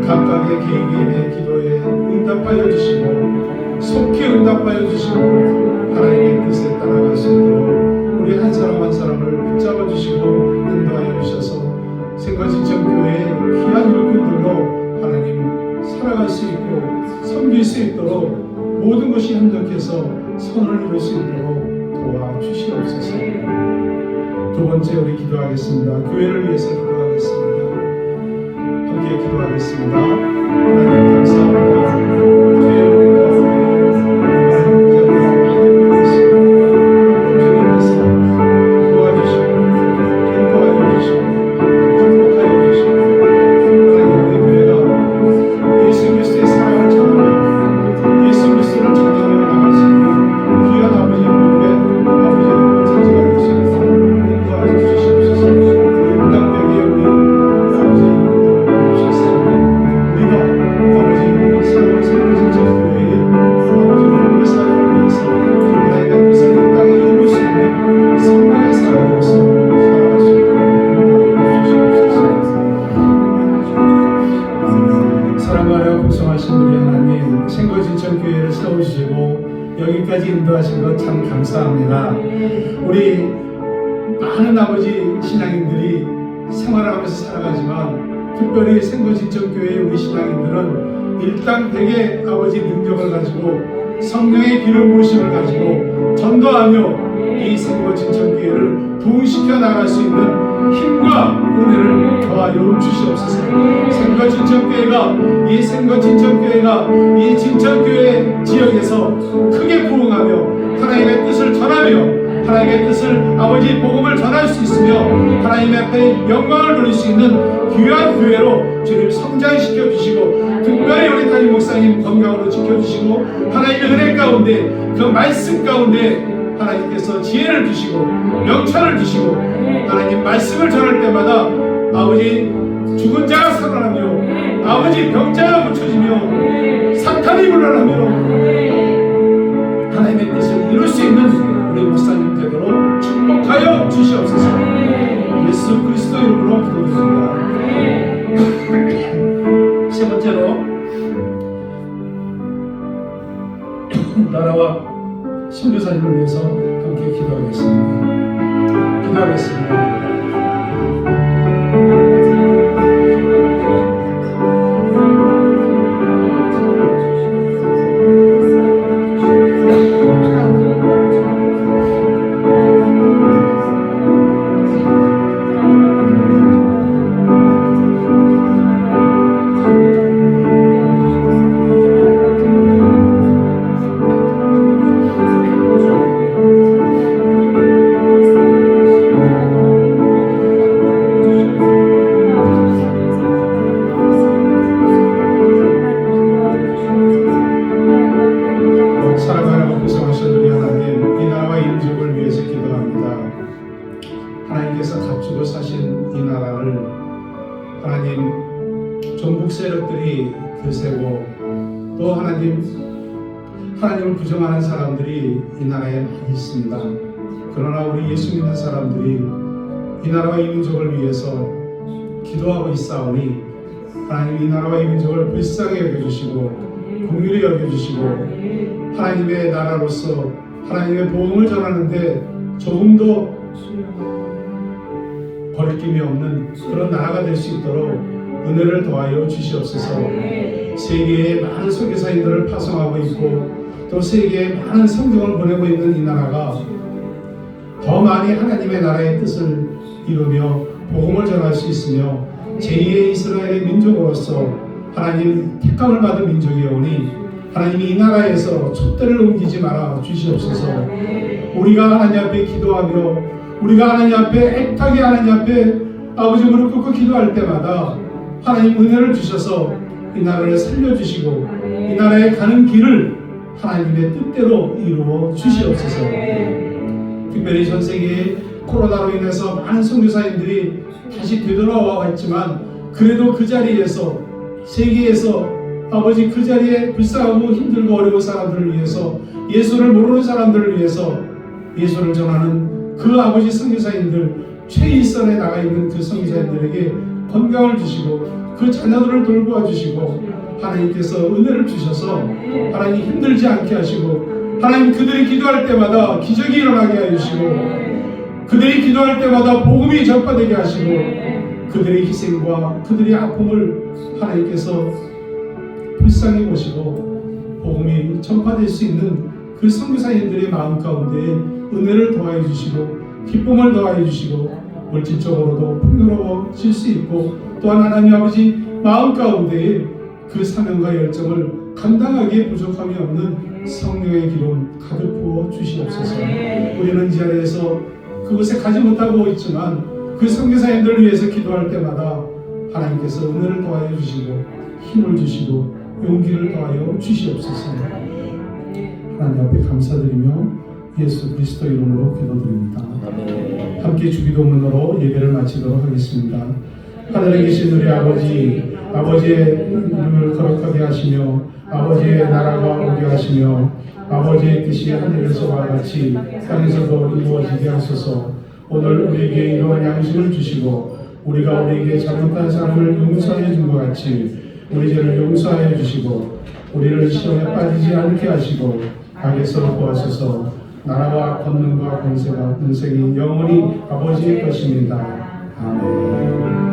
각각의 개개인의 기도에 응답하여 주시고 속히 응답하여 주시고 하나님의 뜻에 따라갈 수 있도록 우리 한 사람 한 사람을 붙잡아 주시고 인도하여 주셔서 생과진천교회의 귀한 일꾼들로 하나님 살아갈 수 있고 섬길 수 있도록 모든 것이 협력해서 선을 이룰 수 있도록 도와주시옵소서. 두 번째 우리 기도하겠습니다. 교회를 위해서 기도하겠습니다. 함께 기도하겠습니다. 하나님 감사합니다. 주의 은혜 가운데 주님께서 도와주시고 인도하신 것 참 감사합니다. 우리 많은 아버지 신앙인들이 생활하면서 살아가지만 특별히 생거진천교회 우리 신앙인들은 일당백의 아버지 능력을 가지고 성령의 기름 부으심을 가지고 전도하며 이 생거진천교회를 부흥시켜 나갈 수 있는 힘과 은혜를 더하여 주시옵소서. 이 생거진천교회가 이 진천교회 지역에서 크게 부흥하며 하나님의 뜻을 전하며 하나님의 뜻을 아버지 복음을 전할 수 있으며 하나님 앞에 영광을 돌릴 수 있는 귀한 교회로 주님 성장시켜 주시고 특별히 우리 담임 목사님 건강으로 지켜주시고 하나님의 은혜 가운데 그 말씀 가운데 하나님께서 지혜를 주시고 명철을 주시고 하나님 말씀을 전할 때마다 아버지 죽은 자가 살아나며 아버지 병자가 고쳐지며 사탄이 물러나며 하나님의 뜻을 이룰 수 있는 우리 목사님 되도록 축복하여 주시옵소서. 예수 그리스도 이름으로 기도드립니다. 세 번째로 나라와 선교사님을 위해서 함께 기도하겠습니다. 기도하겠습니다. 하나님을 부정하는 사람들이 이 나라에 많이 있습니다. 그러나 우리 예수 믿는 사람들이 이 나라와 이 민족을 위해서 기도하고 있사오니 하나님 이 나라와 이 민족을 불쌍히 여겨주시고 긍휼히 여겨주시고 하나님의 나라로서 하나님의 복음을 전하는데 조금도 거리낌이 없는 그런 나라가 될 수 있도록 은혜를 더하여 주시옵소서. 세계에 많은 선교사님들을 파송하고 있고 또 세계에 많은 성경을 보내고 있는 이 나라가 더 많이 하나님의 나라의 뜻을 이루며 복음을 전할 수 있으며 제2의 이스라엘의 민족으로서 하나님 택함을 받은 민족이오니 하나님이 이 나라에서 촛대를 옮기지 말아 주시옵소서. 우리가 하나님 앞에 기도하며 우리가 하나님 앞에 애타게 하나님 앞에 아버지 무릎 꿇고 기도할 때마다 하나님 은혜를 주셔서 이 나라를 살려주시고 이 나라에 가는 길을 하나님의 뜻대로 이루어 주시옵소서. 특별히 전 세계에 코로나로 인해서 많은 선교사님들이 다시 되돌아와 있지만 그래도 그 자리에서 세계에서 아버지 그 자리에 불쌍하고 힘들고 어려운 사람들을 위해서 예수를 모르는 사람들을 위해서 예수를 전하는 그 아버지 선교사님들 최일선에 나가 있는 그 선교사님들에게 건강을 주시고 그 자녀들을 돌보아 주시고 하나님께서 은혜를 주셔서 하나님 힘들지 않게 하시고 하나님 그들이 기도할 때마다 기적이 일어나게 해주시고 그들이 기도할 때마다 복음이 전파되게 하시고 그들의 희생과 그들의 아픔을 하나님께서 불쌍히 보시고 복음이 전파될 수 있는 그 선교사님들의 마음 가운데 은혜를 더하여 주시고 기쁨을 더하여 주시고 물질적으로도 풍요로워질 수 있고 또한 하나님 아버지 마음 가운데 그 사명과 열정을 감당하기에 부족함이 없는 성령의 기름 가득 부어 주시옵소서. 우리는 이 자리에서 그곳에 가지 못하고 있지만 그 선교사님들을 위해서 기도할 때마다 하나님께서 은혜를 더하여 주시고 힘을 주시고 용기를 더하여 주시옵소서. 하나님 앞에 감사드리며 예수 그리스도 이름으로 기도드립니다. 함께 주기도문으로 예배를 마치도록 하겠습니다. 하늘에 계신 우리 아버지, 아버지의 이름을 거룩하게 하시며 아버지의 나라가 오게 하시며 아버지의 뜻이 하늘에서와 같이 땅에서도 이루어지게 하소서. 오늘 우리에게 이러한 양식을 주시고 우리가 우리에게 잘못한 사람을 용서해 준 것 같이 우리 죄를 용서하여 주시고 우리를 시험에 빠지지 않게 하시고 악에서 구하소서. 나라와 권능과 권세가 영원히 아버지의 것입니다. 아멘.